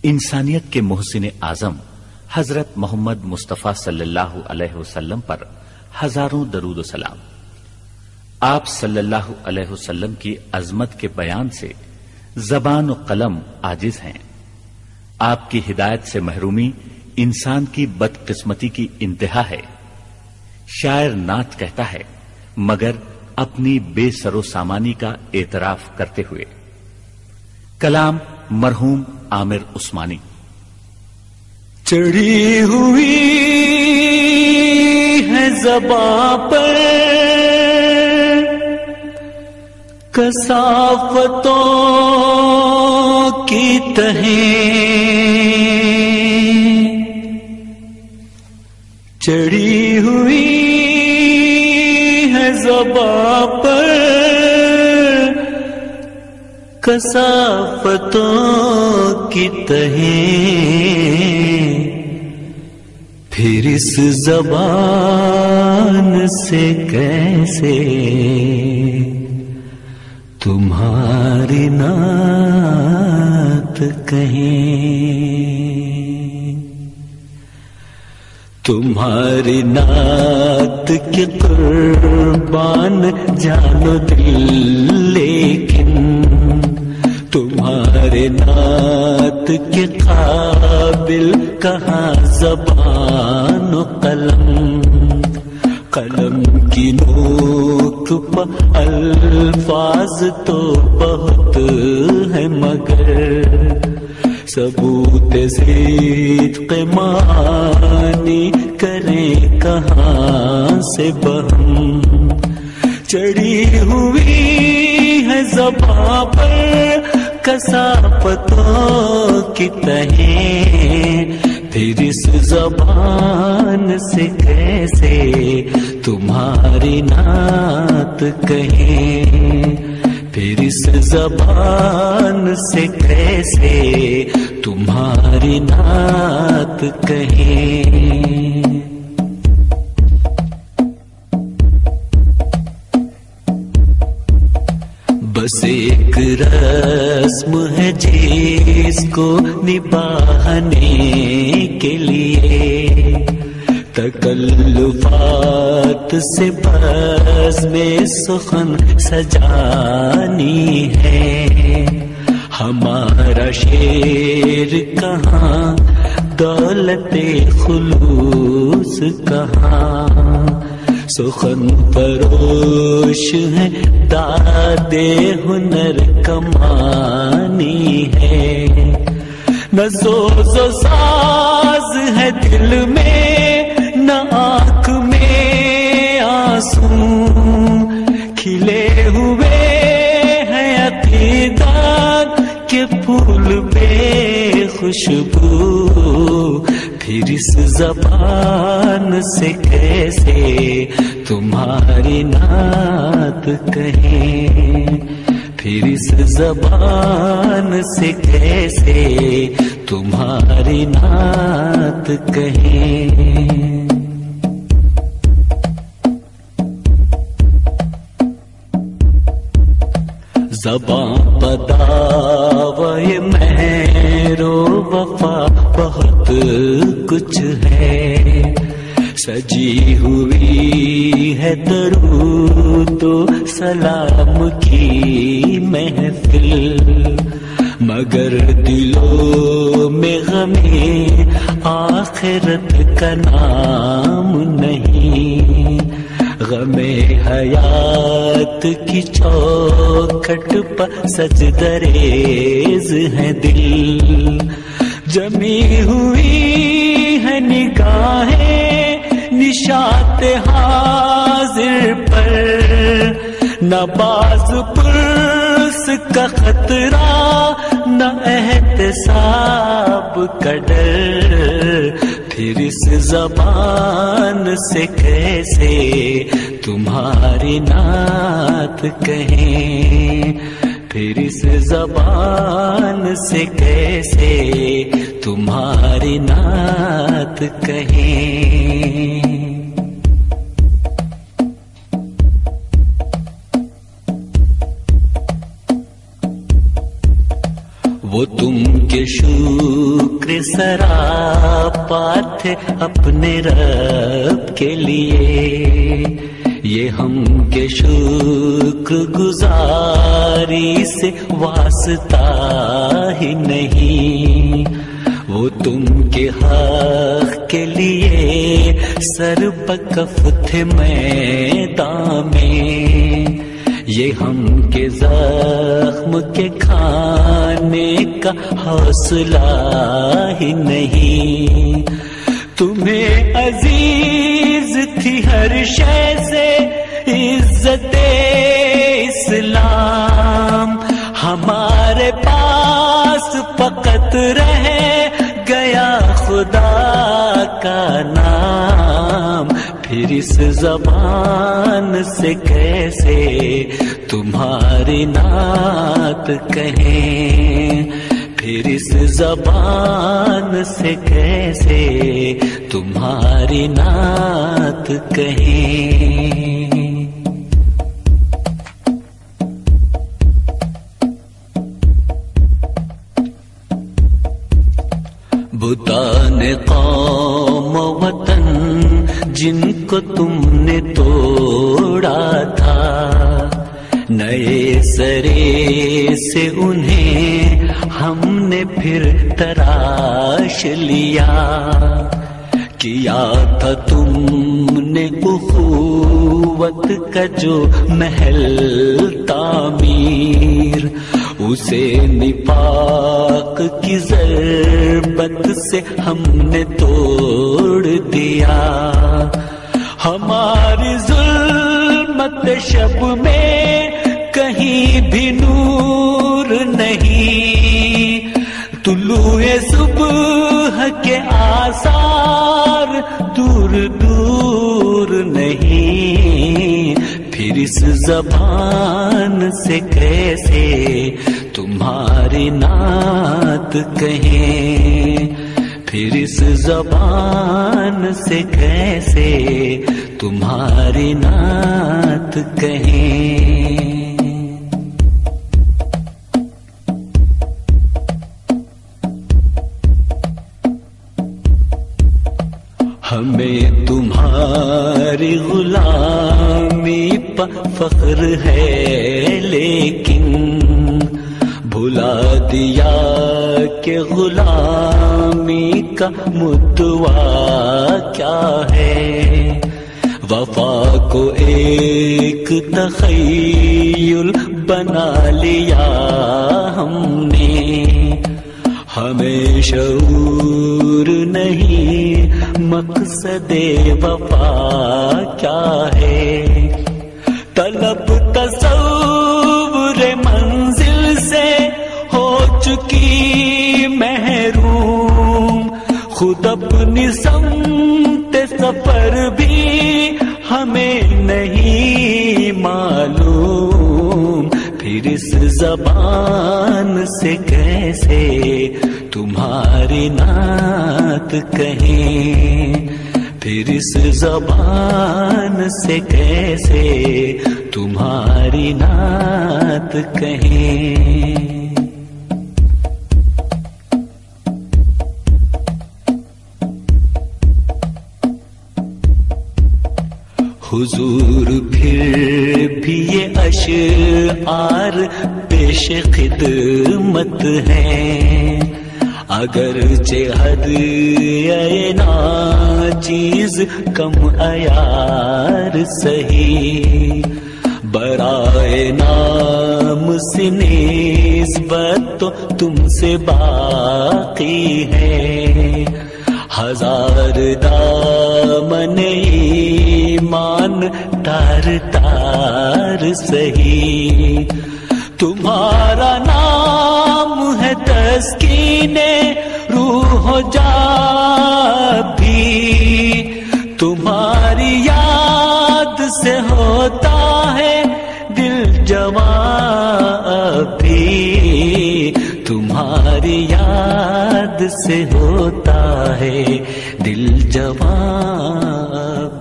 इंसानियत के मोहसिन आजम हजरत मोहम्मद मुस्तफा सल्लल्लाहु अलैहि वसल्लम पर हजारों दरूद सलाम। आप सल्लल्लाहु अलैहि वसल्लम की अजमत के बयान से जबान और कलम आजिज हैं। आपकी हिदायत से महरूमी इंसान की बदकिस्मती की इंतहा है। शायर नात कहता है मगर अपनी बेसरो सामानी का एतराफ करते हुए। कलाम मरहूम आमिर उस्मानी। चढ़ी हुई है ज़बां पर कसाफतों की तहें, चढ़ी हुई है ज़बां पर कसाफतों की तहें, फिर इस ज़बान से कैसे तुम्हारी नात कहें। तुम्हारी नात के कुर्बान जानो दिल, लेकिन तुम्हारे नात के काबिल कहाँ ज़बान व कलम। कलम की नोक पर अल्फाज तो बहुत है मगर सबूत सिद्क़ मानी करें कहाँ से बहम। चढ़ी हुई है ज़बां पर कसाफतों की तहें, फिर इस ज़बान से कैसे तुम्हारी नात कहें। फिर इस ज़बान से कैसे तुम्हारी नात कहें। बस एक रस्म है जिसको निभाने के लिए तकल्लुफात से बस में सुखन सजानी है। हमारा शेर कहाँ, दौलते खुलूस कहाँ, सुखन फरोश है दादे हुनर कमानी है। न ज़ो साज है दिल में, न आँख में आंसू, खिले हुए हैं अकीदत के फूल पे खुशबू। फिर इस ज़बान से कैसे तुम्हारी नात कहें। फिर इस ज़बान से कैसे तुम्हारी नात कहें। ज़बां पदावे महरो वफा बहुत कुछ है, सजी हुई है दरूदो सलाम की महफिल, मगर दिलों में गमे आखिरत का नाम नहीं। गमे हयात की चौखट पर सजदरेज है दिल, जमी हुई है निगाहें निशात हाजिर पर, न बाज पुर्स का खतरा, न एहतसाब का डर। फिर इस ज़बान से कैसे तुम्हारी नात कहें। फिर इस ज़बान से कैसे तुम्हारी नात कहें। वो وہ تم کے شکر سراپا تھے اپنے رب کے لیے، یہ ہم کے شکر گزاری سے واسطہ ہی نہیں، وہ تم کے حق کے لیے سر بکف تھے میدان میں، یہ ہم کے زخم کے کھانے کا حوصلہ ہی نہیں، تمہیں عزیز تھی ہر شے سے عزت اسلام، ہمارے پاس فقط رہ گیا خدا کا نام، پھر اس زبان سے کیسے تمہاری نعت کہیں، پھر اس زبان سے کیسے تمہاری نعت کہیں۔ بتان قوم وطن جن کو تم نے توڑا تھا، نئے سرے سے انہیں ہم نے پھر تراش لیا، کیا تھا تم نے اخوت کا جو محل تعمیر، اسے نفاق کی ضربت سے ہم نے توڑ دیا، ہماری ظلمت شب میں کہیں بھی نور نہیں، طلوع صبح کے آثار دور دور نہیں، پھر اس زبان سے کیسے تمہاری نعت کہیں، پھر اس زبان سے کیسے تمہاری نعت کہیں۔ ہمیں تمہاری غلامی پر فخر ہے، لیکن بھلا دیا کہ غلامی کا مدعا کیا ہے، وفا کو ایک تخیل بنا لیا ہم نے، ہمیں شعور نہیں مقصد وفا کیا ہے، طلب تصور منزل سے ہو چکی محروم، خود اپنی سمت سفر بھی ہمیں نہیں معلوم، پھر اس زبان سے کیسے تمہاری نعت کہیں، پھر اس زبان سے کیسے تمہاری نعت کہیں۔ حضور پھر بھی یہ اشعار پیش خدمت ہیں، اگرچہ ہدیہ ناچیز کم عیار سہی، برائے نام سے نسبت تو تم سے باقی ہے، ہزار دامن ایمان تار تار سہی، تمہارا نام ہے تسکین روح و جان بھی، تمہاری یاد سے ہوتا ہے دل جوان بھی، تمہاری یاد سے ہوتا ہے دل جوان۔